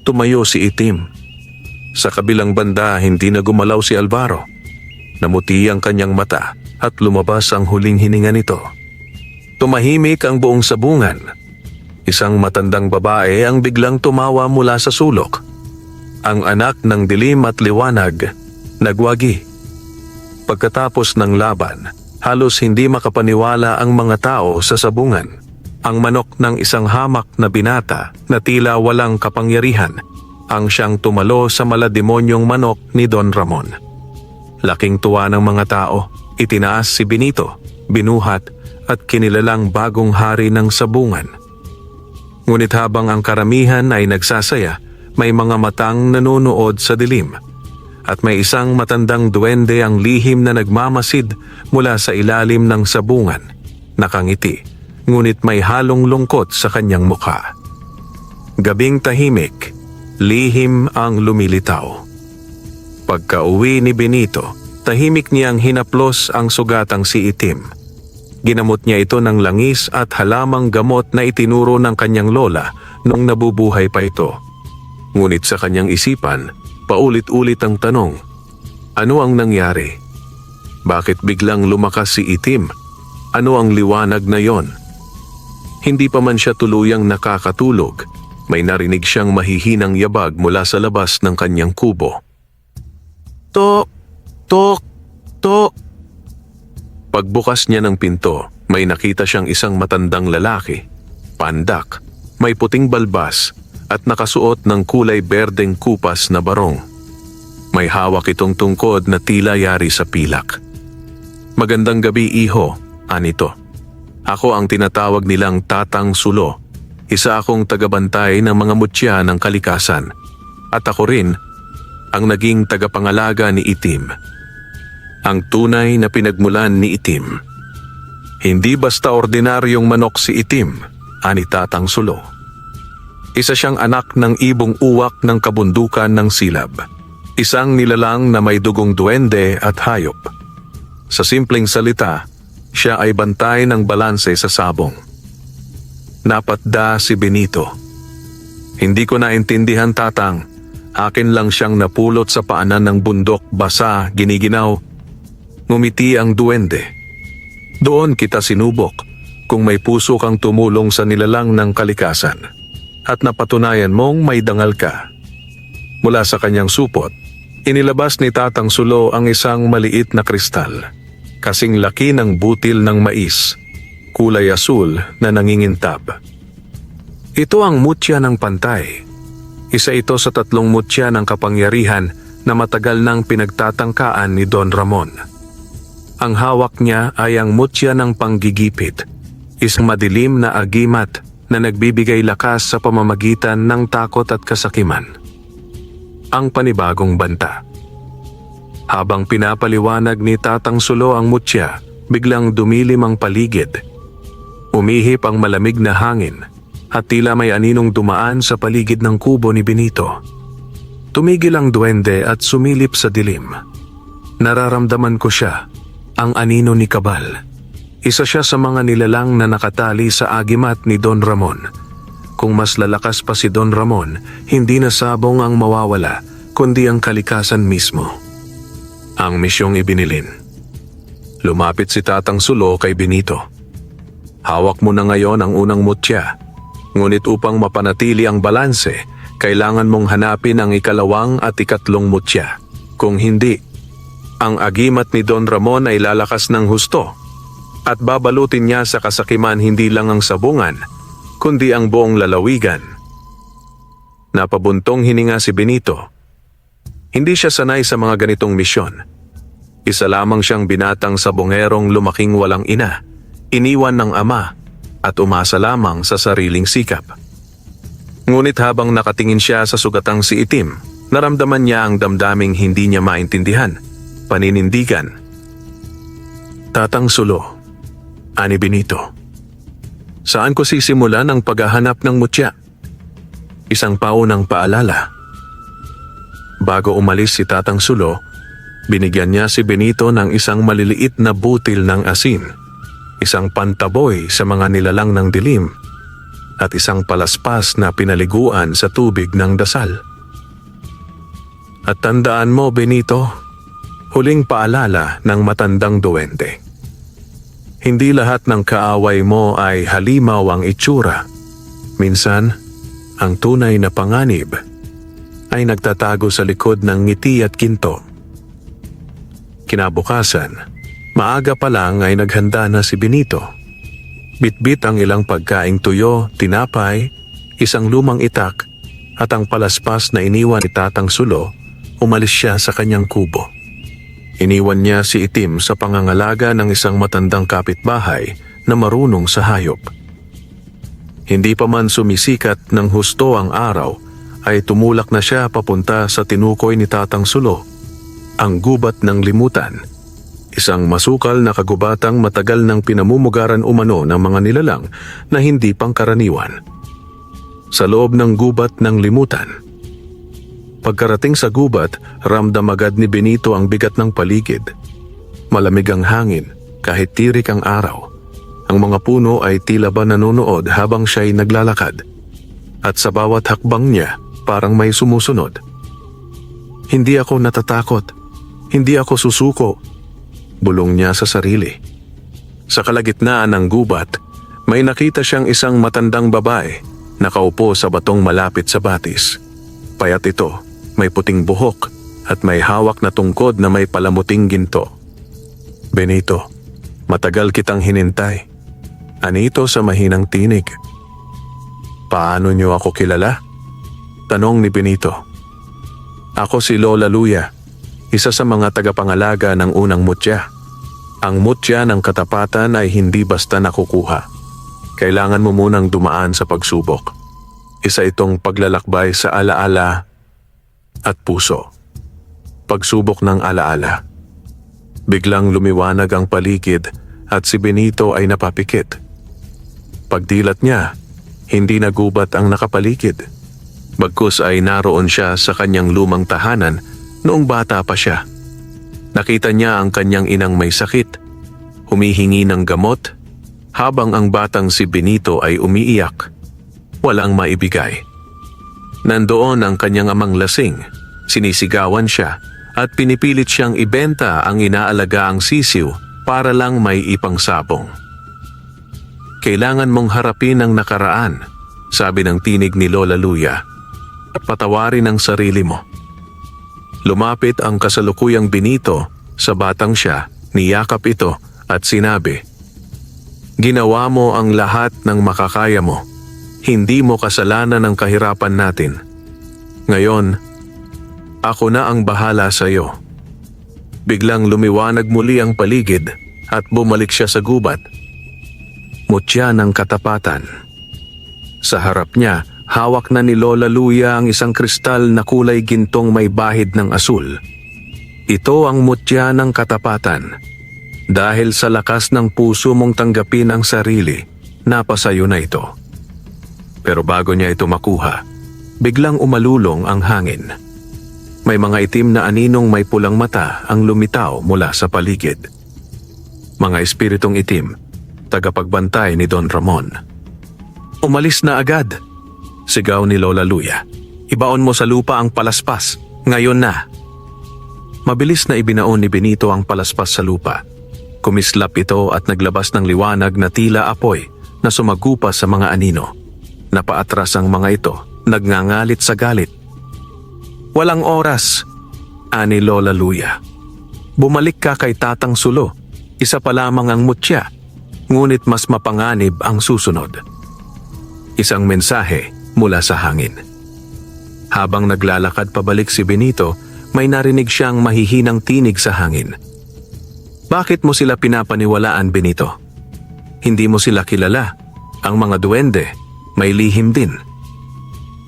Tumayo si Itim. Sa kabilang banda, hindi na gumalaw si Alvaro. Namuti ang kanyang mata at lumabas ang huling hininga nito. Tumahimik ang buong sabungan. Isang matandang babae ang biglang tumawa mula sa sulok. Ang anak ng dilim at liwanag, nagwagi. Pagkatapos ng laban, halos hindi makapaniwala ang mga tao sa sabungan. Ang manok ng isang hamak na binata na tila walang kapangyarihan, ang siyang tumalo sa malademonyong manok ni Don Ramon. Laking tuwa ng mga tao, itinaas si Benito, binuhat at kinilalang bagong hari ng sabungan. Ngunit habang ang karamihan ay nagsasaya, may mga matang nanonood sa dilim. at may isang matandang duwende ang lihim na nagmamasid mula sa ilalim ng sabungan. Nakangiti, ngunit may halong lungkot sa kanyang mukha. Gabing tahimik, lihim ang lumilitaw. Pagka-uwi ni Benito, tahimik niyang hinaplos ang sugatang si Itim. Ginamot niya ito ng langis at halamang gamot na itinuro ng kanyang lola nung nabubuhay pa ito. Ngunit sa kanyang isipan, paulit-ulit ang tanong, ano ang nangyari? Bakit biglang lumakas si Itim? Ano ang liwanag na yon? Hindi pa man siya tuluyang nakakatulog, may narinig siyang mahihinang yabag mula sa labas ng kanyang kubo. Tok! Tok! Tok! Pagbukas niya ng pinto, may nakita siyang isang matandang lalaki, pandak, may puting balbas, at nakasuot ng kulay berdeng kupas na barong. May hawak itong tungkod na tila yari sa pilak. Magandang gabi, iho, anito. Ako ang tinatawag nilang Tatang Sulo. Isa akong tagabantay ng mga mutya ng kalikasan. At ako rin ang naging tagapangalaga ni Itim. Ang tunay na pinagmulan ni Itim. Hindi basta ordinaryong manok si Itim, ani Tatang Sulo. Isa siyang anak ng ibong uwak ng kabundukan ng Silab. Isang nilalang na may dugong duwende at hayop. Sa simpleng salita, siya ay bantay ng balanse sa sabong. Napatda si Benito. Hindi ko naintindihan, Tatang. Akin lang siyang napulot sa paanan ng bundok, basa, giniginaw. Ngumiti ang duwende. Doon kita sinubok kung may puso kang tumulong sa nilalang ng kalikasan. At napatunayan mong may dangal ka. Mula sa kanyang supot, inilabas ni Tatang Sulo ang isang maliit na kristal, kasing laki ng butil ng mais, kulay asul na nangingintab. Ito ang mutya ng pantay. Isa ito sa 3 mutya ng kapangyarihan na matagal nang pinagtatangkaan ni Don Ramon. Ang hawak niya ay ang mutya ng panggigipit, isang madilim na agimat na nagbibigay lakas sa pamamagitan ng takot at kasakiman. Ang panibagong banta. Habang pinapaliwanag ni Tatang Sulo ang mutya, biglang dumilim ang paligid. Umihip ang malamig na hangin at tila may aninong dumaan sa paligid ng kubo ni Benito. Tumigil ang duwende at sumilip sa dilim. Nararamdaman ko siya, ang anino ni Kabal. Isa siya sa mga nilalang na nakatali sa agimat ni Don Ramon. Kung mas lalakas pa si Don Ramon, hindi na sabong ang mawawala, kundi ang kalikasan mismo. Ang misyong ibinilin. Lumapit si Tatang Sulo kay Benito. Hawak mo na ngayon ang unang mutya. Ngunit upang mapanatili ang balanse, kailangan mong hanapin ang ikalawang at ikatlong mutya. Kung hindi, ang agimat ni Don Ramon ay lalakas ng husto at babalutin niya sa kasakiman hindi lang ang sabungan, kundi ang buong lalawigan. Napabuntong hininga si Benito. Hindi siya sanay sa mga ganitong misyon. Isa lamang siyang binatang sabongerong lumaking walang ina, iniwan ng ama, at umasa lamang sa sariling sikap. Ngunit habang nakatingin siya sa sugatang si Itim, naramdaman niya ang damdaming hindi niya maintindihan, paninindigan. Tatang Sulo, ani Benito. Saan ko sisimulan ang paghahanap ng mutya? Isang paunang paalala. Bago umalis si Tatang Sulo, binigyan niya si Benito ng isang maliliit na butil ng asin, isang pantaboy sa mga nilalang ng dilim, at isang palaspas na pinaliguan sa tubig ng dasal. At tandaan mo, Benito, huling paalala ng matandang duwende. Hindi lahat ng kaaway mo ay halimaw ang itsura. Minsan, ang tunay na panganib ay nagtatago sa likod ng ngiti at ginto. Kinabukasan, maaga pa lang ay naghanda na si Benito. Bitbit ang ilang pagkaing tuyo, tinapay, isang lumang itak, at ang palaspas na iniwan ni Tatang Sulo, umalis siya sa kanyang kubo. Iniwan niya si Itim sa pangangalaga ng isang matandang kapitbahay na marunong sa hayop. Hindi pa man sumisikat ng husto ang araw, ay tumulak na siya papunta sa tinukoy ni Tatang Sulo, Ang gubat ng limutan. Isang masukal na kagubatang matagal nang pinamumugaran umano ng mga nilalang na hindi pangkaraniwan. Sa loob ng gubat ng limutan. Pagkarating sa gubat, ramdam agad ni Benito ang bigat ng paligid. Malamig ang hangin kahit tirik ang araw. Ang mga puno ay tila ba nanonood habang siya'y naglalakad. At sa bawat hakbang niya, parang may sumusunod. Hindi ako natatakot. Hindi ako susuko. Bulong niya sa sarili. Sa kalagitnaan ng gubat, may nakita siyang isang matandang babae nakaupo sa batong malapit sa batis. Payat ito, may puting buhok at may hawak na tungkod na may palamuting ginto. Benito, matagal kitang hinintay. Anito sa mahinang tinig. Paano niyo ako kilala? Tanong ni Benito. Ako si Lola Luya, isa sa mga tagapangalaga ng unang mutya. Ang mutya ng katapatan ay hindi basta nakukuha. Kailangan mo munang dumaan sa pagsubok. Isa itong paglalakbay sa alaala at puso. Pagsubok ng alaala. Biglang lumiwanag ang paligid at si Benito ay napapikit. Pagdilat niya, hindi na gubat ang nakapaligid. Bagkus ay naroon siya sa kanyang lumang tahanan noong bata pa siya. Nakita niya ang kanyang inang may sakit, humihingi ng gamot, habang ang batang si Benito ay umiiyak. Walang maibigay. Nandoon ang kanyang amang lasing, sinisigawan siya at pinipilit siyang ibenta ang inaalagaang sisiw para lang may ipangsabong. Kailangan mong harapin ang nakaraan, sabi ng tinig ni Lola Luya. Patawarin ang sarili mo. Lumapit ang kasalukuyang Benito sa batang siya, niyakap ito at sinabi, "Ginawa mo ang lahat ng makakaya mo. Hindi mo kasalanan ang kahirapan natin. Ngayon, ako na ang bahala sa iyo." Biglang lumiwanag muli ang paligid at bumalik siya sa gubat. Mutya ng katapatan. Sa harap niya, hawak na ni Lola Luya ang isang kristal na kulay gintong may bahid ng asul. Ito ang mutya ng katapatan. Dahil sa lakas ng puso mong tanggapin ang sarili, napasayo na ito. Pero bago niya ito makuha, biglang umalulong ang hangin. May mga itim na aninong may pulang mata ang lumitaw mula sa paligid. Mga espiritong itim, tagapagbantay ni Don Ramon. "Umalis na agad," sigaw ni Lola Luya. "Ibaon mo sa lupa ang palaspas, ngayon na." Mabilis na ibinaon ni Benito ang palaspas sa lupa. Kumislap ito at naglabas ng liwanag na tila apoy na sumagupa sa mga anino. Napaatras ang mga ito, nagngangalit sa galit. "Walang oras," ani Lola Luya. "Bumalik ka kay Tatang Sulo. Isa pa lamang ang mutya, ngunit mas mapanganib ang susunod." Isang mensahe mula sa hangin. Habang naglalakad pabalik si Benito, may narinig siyang mahihinang tinig sa hangin. "Bakit mo sila pinapaniwalaan, Benito? Hindi mo sila kilala. Ang mga duwende, may lihim din.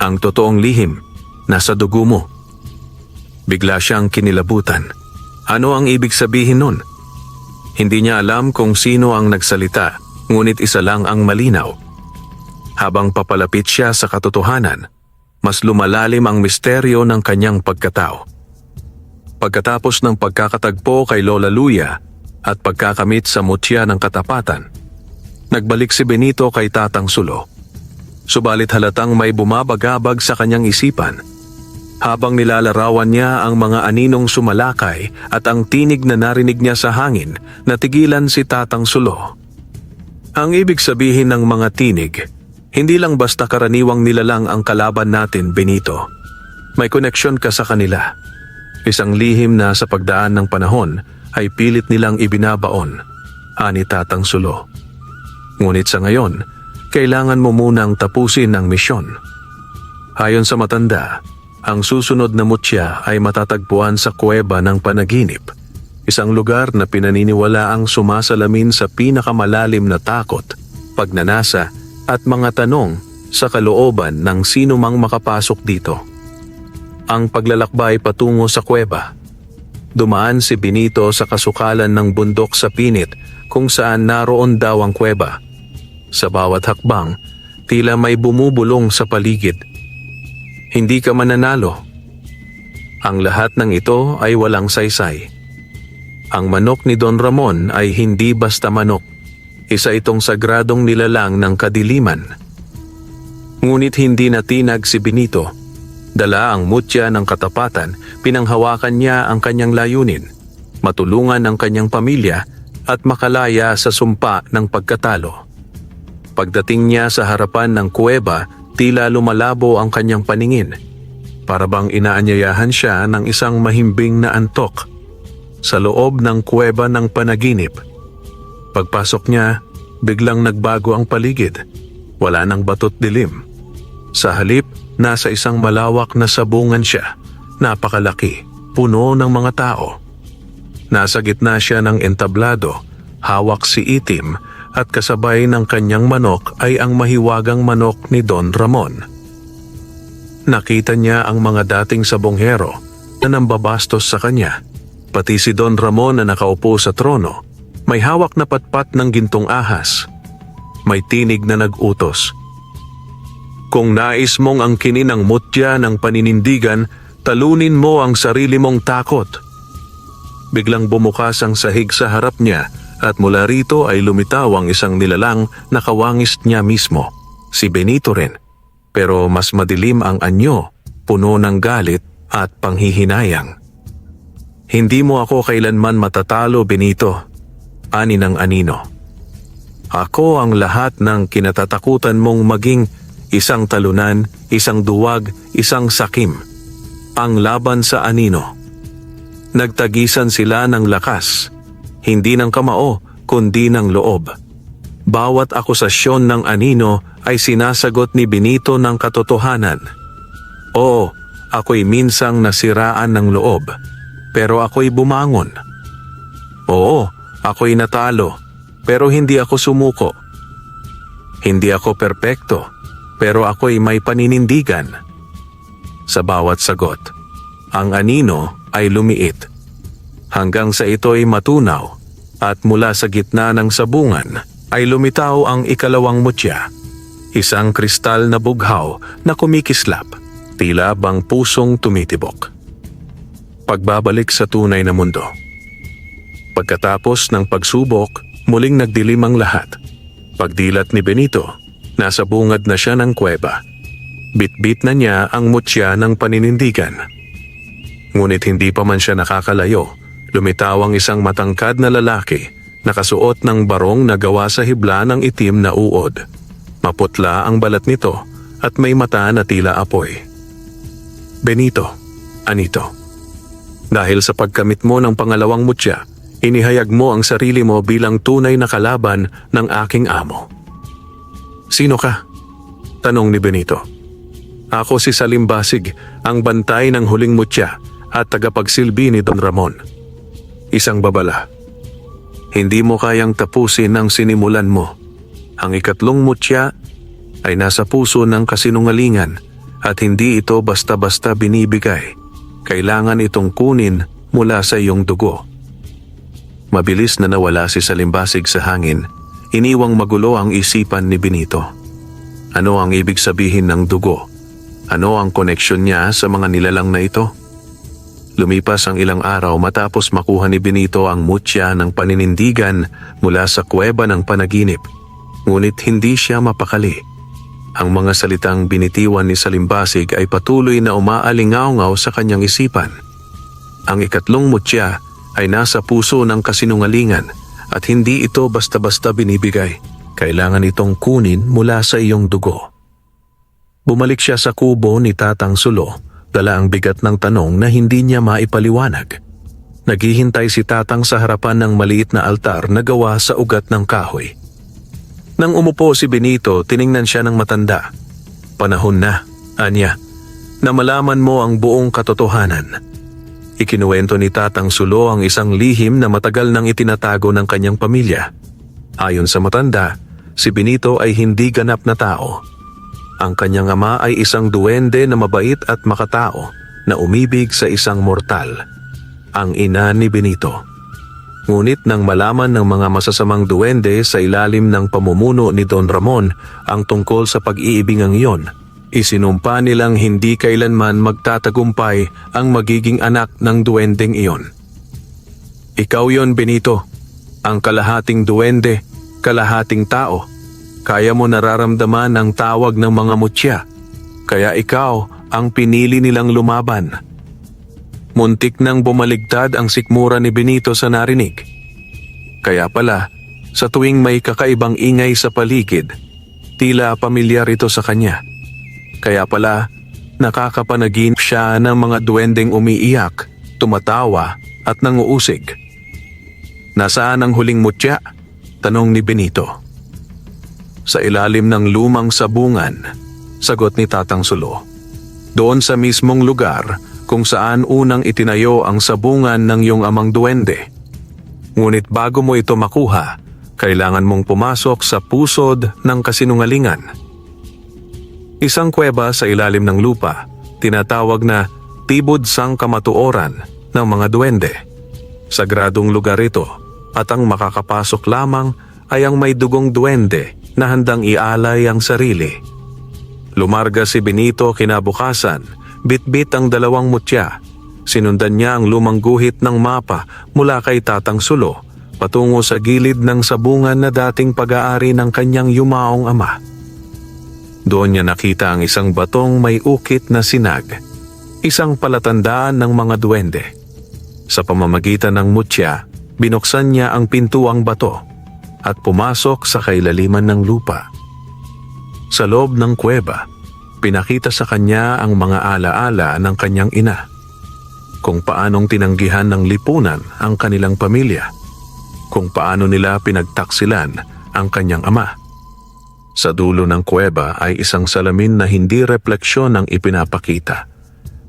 Ang totoong lihim, nasa dugo mo." Bigla siyang kinilabutan. Ano ang ibig sabihin nun? Hindi niya alam kung sino ang nagsalita, ngunit isa lang ang malinaw. Habang papalapit siya sa katotohanan, mas lumalalim ang misteryo ng kanyang pagkatao. Pagkatapos ng pagkakatagpo kay Lola Luya at pagkakamit sa mutya ng katapatan, nagbalik si Benito kay Tatang Sulo. Subalit halatang may bumabagabag sa kanyang isipan. Habang nilalarawan niya ang mga aninong sumalakay at ang tinig na narinig niya sa hangin, natigilan si Tatang Sulo. Ang ibig sabihin ng mga tinig, hindi lang basta karaniwang nilalang ang kalaban natin, Benito. May koneksyon ka sa kanila. Isang lihim na sa pagdaan ng panahon ay pilit nilang ibinabaon, ani Tatang Sulo. Ngunit sa ngayon, kailangan mo munang tapusin ang misyon. Ayon sa matanda, ang susunod na mutya ay matatagpuan sa kuweba ng panaginip, isang lugar na pinaniniwalaang sumasalamin sa pinakamalalim na takot, pagnanasa at mga tanong sa kalooban ng sinumang makapasok dito. Ang paglalakbay patungo sa kuweba. Dumaan si Benito sa kasukalan ng bundok sa Pinit kung saan naroon daw ang kuweba. Sa bawat hakbang, tila may bumubulong sa paligid. Hindi ka mananalo. Ang lahat ng ito ay walang saysay. Ang manok ni Don Ramon ay hindi basta manok. Isa itong sagradong nilalang ng kadiliman. Ngunit hindi natinag si Benito. Dala ang mutya ng katapatan, pinanghawakan niya ang kanyang layunin, matulungan ang kanyang pamilya at makalaya sa sumpa ng pagkatalo. Pagdating niya sa harapan ng kuweba, tila lumalabo ang kanyang paningin. Para bang inaanyayahan siya ng isang mahimbing na antok sa loob ng kuweba ng panaginip. Pagpasok niya, biglang nagbago ang paligid. Wala nang batot dilim. Sa halip, nasa isang malawak na sabungan siya. Napakalaki, puno ng mga tao. Nasa gitna siya ng entablado, hawak si Itim at kasabay ng kanyang manok ay ang mahiwagang manok ni Don Ramon. Nakita niya ang mga dating sabonghero na nambabastos sa kanya. Pati si Don Ramon na nakaupo sa trono, may hawak na patpat ng gintong ahas. May tinig na nag-utos. Kung nais mong angkinin ang mutya ng paninindigan, talunin mo ang sarili mong takot. Biglang bumukas ang sahig sa harap niya at mula rito ay lumitaw ang isang nilalang na kawangis niya mismo, si Benito rin. Pero mas madilim ang anyo, puno ng galit at panghihinayang. Hindi mo ako kailanman matatalo, Benito, ani ng anino. Ako ang lahat ng kinatatakutan mong maging isang talunan, isang duwag, isang sakim. Ang laban sa anino. Nagtagisan sila ng lakas, hindi ng kamao, kundi ng loob. Bawat akusasyon ng anino ay sinasagot ni Benito ng katotohanan. Oo, ako'y minsang nasiraan ng loob, pero ako'y bumangon. Oo, ako'y natalo, pero hindi ako sumuko. Hindi ako perpekto, pero ako'y may paninindigan. Sa bawat sagot, ang anino ay lumiit. Hanggang sa ito'y matunaw at mula sa gitna ng sabungan ay lumitaw ang ikalawang mutya. Isang kristal na bughaw na kumikislap, tila bang pusong tumitibok. Pagbabalik sa tunay na mundo. Pagkatapos ng pagsubok, muling nagdilim ang lahat. Pagdilat ni Benito, nasa bungad na siya ng kuweba. Bitbit na niya ang mutya ng paninindigan. Ngunit hindi pa man siya nakakalayo, lumitaw ang isang matangkad na lalaki, nakasuot ng barong na gawa sa hibla ng itim na uod. Maputla ang balat nito at may mata na tila apoy. Benito, anito. Dahil sa pagkamit mo ng pangalawang mutya, inihayag mo ang sarili mo bilang tunay na kalaban ng aking amo. Sino ka? Tanong ni Benito. Ako si Salimbasig, ang bantay ng huling mutya at tagapagsilbi ni Don Ramon. Isang babala. Hindi mo kayang tapusin ang sinimulan mo. Ang ikatlong mutya ay nasa puso ng kasinungalingan at hindi ito basta-basta binibigay. Kailangan itong kunin mula sa iyong dugo. Mabilis na nawala si Salimbasig sa hangin. Iniwang magulo ang isipan ni Benito. Ano ang ibig sabihin ng dugo? Ano ang koneksyon niya sa mga nilalang na ito? Lumipas ang ilang araw matapos makuha ni Benito ang mutya ng paninindigan mula sa kuweba ng panaginip. Ngunit hindi siya mapakali. Ang mga salitang binitiwan ni Salimbasig ay patuloy na umaalingaw-ngaw sa kanyang isipan. Ang ikatlong mutya ay nasa puso ng kasinungalingan at hindi ito basta-basta binibigay. Kailangan itong kunin mula sa iyong dugo. Bumalik siya sa kubo ni Tatang Sulo, dala ang bigat ng tanong na hindi niya maipaliwanag. Naghihintay si Tatang sa harapan ng maliit na altar na gawa sa ugat ng kahoy. Nang umupo si Benito, tiningnan siya ng matanda. Panahon na, anya, na malaman mo ang buong katotohanan. Ikinuwento ni Tatang Sulo ang isang lihim na matagal nang itinatago ng kanyang pamilya. Ayon sa matanda, si Benito ay hindi ganap na tao. Ang kanyang ama ay isang duwende na mabait at makatao na umibig sa isang mortal. ang ina ni Benito. Ngunit nang malaman ng mga masasamang duwende sa ilalim ng pamumuno ni Don Ramon ang tungkol sa pag-iibingang iyon, isinumpa nilang hindi kailanman magtatagumpay ang magiging anak ng duwendeng iyon. Ikaw yon, Benito, ang kalahating duwende, kalahating tao. Kaya mo nararamdaman ang tawag ng mga mutya, kaya ikaw ang pinili nilang lumaban. Muntik nang bumaligtad ang sikmura ni Benito sa narinig. Kaya pala, sa tuwing may kakaibang ingay sa paligid, tila pamilyar ito sa kanya. Kaya pala, nakakapanaginip siya ng mga duwendeng umiiyak, tumatawa at nanguusig. Nasaan ang huling mutya? Tanong ni Benito. Sa ilalim ng lumang sabungan, sagot ni Tatang Sulo. Doon sa mismong lugar kung saan unang itinayo ang sabungan ng iyong amang duwende. Ngunit bago mo ito makuha, kailangan mong pumasok sa pusod ng kasinungalingan. Isang kuweba sa ilalim ng lupa, tinatawag na Tibod sang Kamatuoran ng mga duwende. Sagradong lugar ito at ang makakapasok lamang ay ang may dugong duwende na handang ialay ang sarili. Lumarga si Benito kinabukasan, bitbit ang 2 mutya. Sinundan niya ang lumang guhit ng mapa mula kay Tatang Sulo patungo sa gilid ng sabungan na dating pag-aari ng kanyang yumaong ama. Doon niya nakita ang isang batong may ukit na sinag, isang palatandaan ng mga duwende. Sa pamamagitan ng mutya, binuksan niya ang pintuang bato at pumasok sa kailaliman ng lupa. Sa loob ng kuweba, pinakita sa kanya ang mga alaala ng kanyang ina, kung paanong tinanggihan ng lipunan ang kanilang pamilya, kung paano nila pinagtaksilan ang kanyang ama. Sa dulo ng kuweba ay isang salamin na hindi refleksyon ang ipinapakita,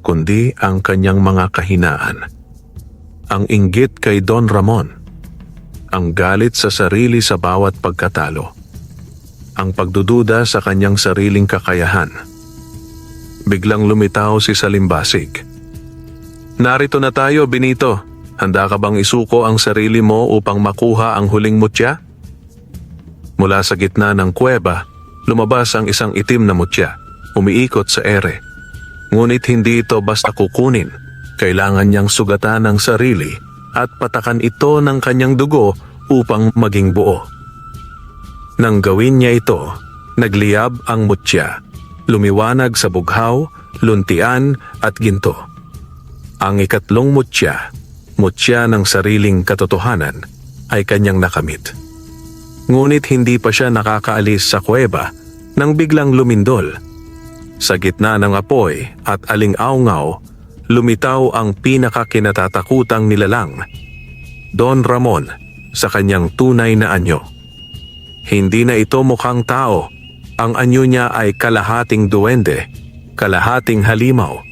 kundi ang kanyang mga kahinaan. Ang inggit kay Don Ramon, ang galit sa sarili sa bawat pagkatalo, ang pagdududa sa kanyang sariling kakayahan. Biglang lumitaw si Salimbasig. Narito na tayo, Benito. Handa ka bang isuko ang sarili mo upang makuha ang huling mutya? Mula sa gitna ng kuweba, lumabas ang isang itim na mutya, umiikot sa ere. Ngunit hindi ito basta kukunin. Kailangan niyang sugatan ang sarili at patakan ito ng kanyang dugo upang maging buo. Nang gawin niya ito, nagliyab ang mutya. Lumiwanag sa bughaw, luntian at ginto. Ang ikatlong mutya, mutya ng sariling katotohanan, ay kanyang nakamit. Ngunit hindi pa siya nakakaalis sa kuweba nang biglang lumindol. Sa gitna ng apoy at aling-aungaw, lumitaw ang pinakakinatatakutang nilalang, Don Ramon, sa kanyang tunay na anyo. Hindi na ito mukhang tao. Ang anyo niya ay kalahating duwende, kalahating halimaw.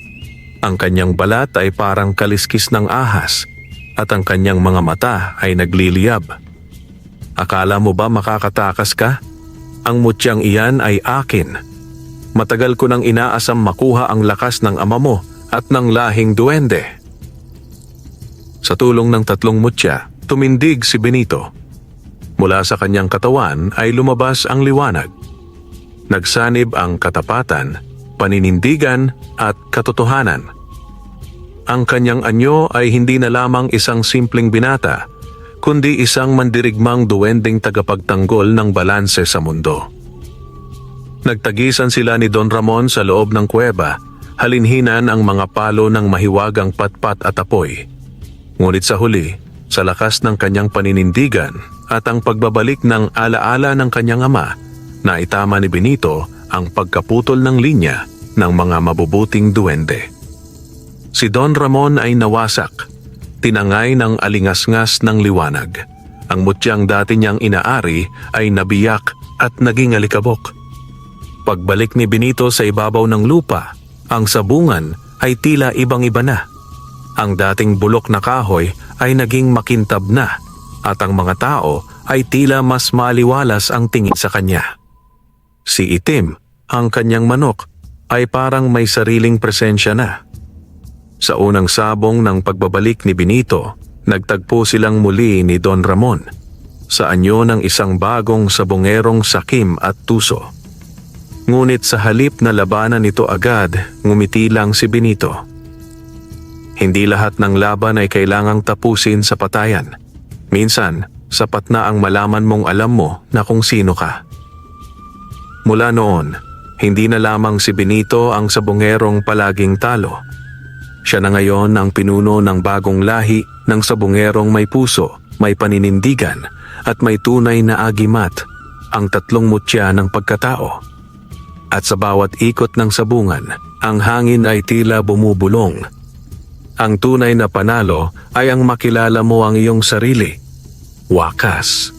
Ang kanyang balat ay parang kaliskis ng ahas at ang kanyang mga mata ay nagliliyab. Akala mo ba makakatakas ka? Ang mutyang iyan ay akin. Matagal ko nang inaasam makuha ang lakas ng ama mo at ng lahing duwende. Sa tulong ng 3 mutya, tumindig si Benito. Mula sa kanyang katawan ay lumabas ang liwanag. Nagsanib ang katapatan, paninindigan at katotohanan. Ang kanyang anyo ay hindi na lamang isang simpleng binata, kundi isang mandirigmang duwendeng tagapagtanggol ng balanse sa mundo. Nagtagisan sila ni Don Ramon sa loob ng kuweba, halinhinan ang mga palo ng mahiwagang patpat at apoy. Ngunit sa huli, sa lakas ng kanyang paninindigan at ang pagbabalik ng alaala ng kanyang ama, naitama ni Benito ang pagkaputol ng linya ng mga mabubuting duwende. Si Don Ramon ay nawasak, tinangay ng alingasngas ng liwanag. Ang mutyang dati niyang inaari ay nabiyak at naging alikabok. Pagbalik ni Benito sa ibabaw ng lupa, ang sabungan ay tila ibang-iba na. Ang dating bulok na kahoy ay naging makintab na at ang mga tao ay tila mas maliwalas ang tingin sa kanya. Si Itim, ang kanyang manok, ay parang may sariling presensya na. Sa unang sabong ng pagbabalik ni Benito, nagtagpo silang muli ni Don Ramon sa anyo ng isang bagong sabongerong sakim at tuso. Ngunit sa halip na labanan nito agad, ngumiti lang si Benito. Hindi lahat ng laban ay kailangang tapusin sa patayan. Minsan, sapat na ang malaman mong alam mo na kung sino ka. Mula noon, hindi na lamang si Benito ang sabongerong palaging talo. Siya na ngayon ang pinuno ng bagong lahi ng sabongerong may puso, may paninindigan at may tunay na agimat, ang tatlong mutya ng pagkatao. At sa bawat ikot ng sabungan, ang hangin ay tila bumubulong. Ang tunay na panalo ay ang makilala mo ang iyong sarili. Wakas.